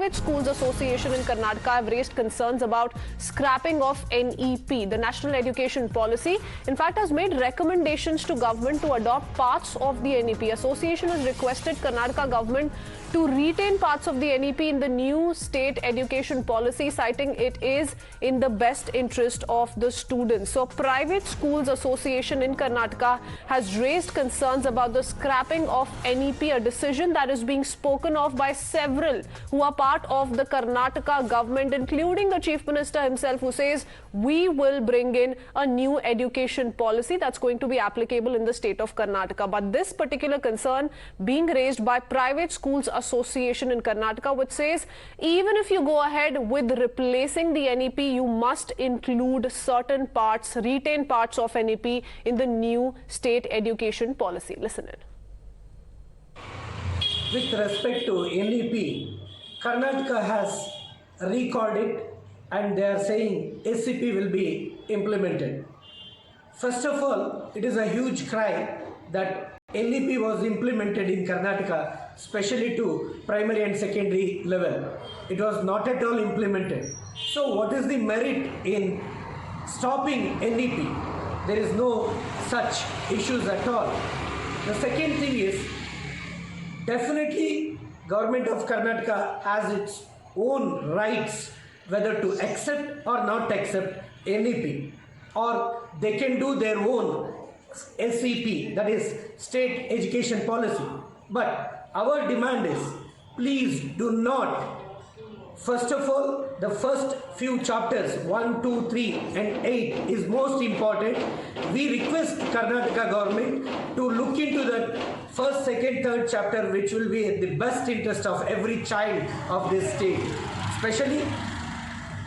Private Schools Association in Karnataka have raised concerns about scrapping of NEP, the National Education Policy. In fact, has made recommendations to government to adopt parts of the NEP. Association has requested Karnataka government to retain parts of the NEP in the new state education policy, citing it is in the best interest of the students. So, Private Schools Association in Karnataka has raised concerns about the scrapping of NEP, a decision that is being spoken of by several who are part of the Karnataka government, including the Chief Minister himself, who says we will bring in a new education policy that's going to be applicable in the state of Karnataka. But this particular concern being raised by Private Schools Association in Karnataka, which says even if you go ahead with replacing the NEP, you must include certain parts, retain parts of NEP in the new state education policy. Listen in. With respect to NEP, Karnataka has recalled it and they are saying SCP will be implemented. First of all, it is a huge cry that NEP was implemented in Karnataka, especially to primary and secondary level. It was not at all implemented. So what is the merit in stopping NEP? There is no such issues at all. The second thing is, definitely government of Karnataka has its own rights whether to accept or not accept NEP, or they can do their own SEP, that is state education policy. But our demand is, please do not. First of all, the first few chapters 1, 2, 3 and 8 is most important. We request Karnataka government to look into the first, second, third chapter, which will be in the best interest of every child of this state. Especially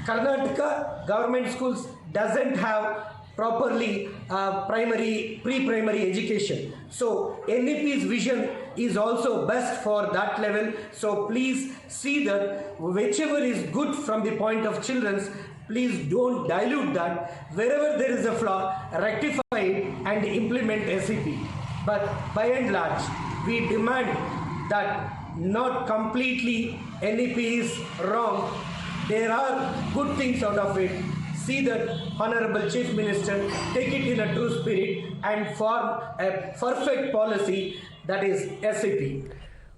Karnataka government schools doesn't have properly pre-primary education. So NEP's vision is also best for that level. So please see that whichever is good from the point of children's, please don't dilute that. Wherever there is a flaw, rectify it and implement SEP. But by and large, we demand that not completely NEP is wrong. There are good things out of it. See that Honorable Chief Minister take it in a true spirit and form a perfect policy, that is SAP.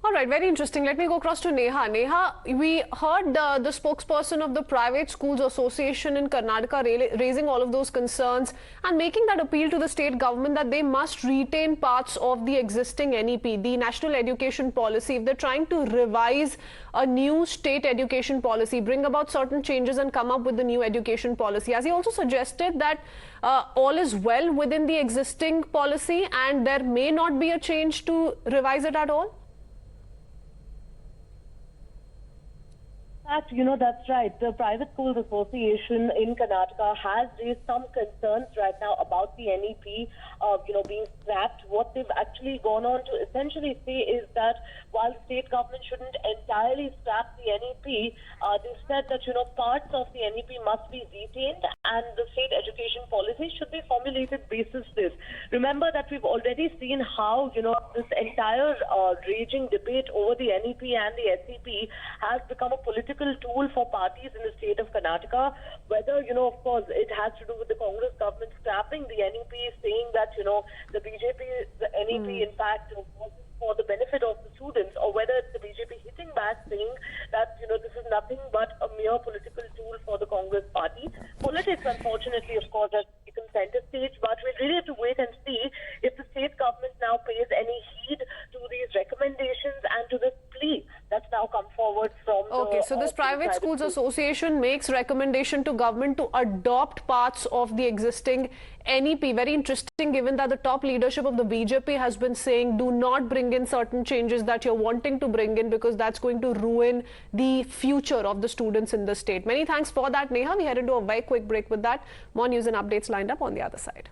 All right, very interesting. Let me go across to Neha. Neha, we heard the spokesperson of the Private Schools Association in Karnataka raising all of those concerns and making that appeal to the state government that they must retain parts of the existing NEP, the National Education Policy. If they're trying to revise a new state education policy, bring about certain changes and come up with the new education policy. As he also suggested that all is well within the existing policy and there may not be a change to revise it at all. That's right. The Private Schools Association in Karnataka has raised some concerns right now about the NEP, being scrapped. What they've actually gone on to essentially say is that while the state government shouldn't entirely scrap the NEP, they said that, parts of the NEP must be retained and the state education policy should be formulated basis this. Remember that we've already seen how, this entire raging debate over the NEP and the SCP has become a political tool for parties in the state of Karnataka. Whether, of course, it has to do with the Congress government scrapping the NEP, saying that, the BJP, the NEP, in fact, was for the benefit of the students, or whether it's the BJP hitting back saying that, this is nothing but a mere political tool for the Congress party. Politics, unfortunately, of course, has taken center stage, but we really have to wait and see if the state government now pays any heed to these recommendations and to this plea that's now come forward from so this Private Schools Association makes recommendation to government to adopt parts of the existing NEP. Very interesting, given that the top leadership of the BJP has been saying do not bring in certain changes that you're wanting to bring in because that's going to ruin the future of the students in the state. Many thanks for that, Neha. We head into a very quick break with that. More news and updates lined up on the other side.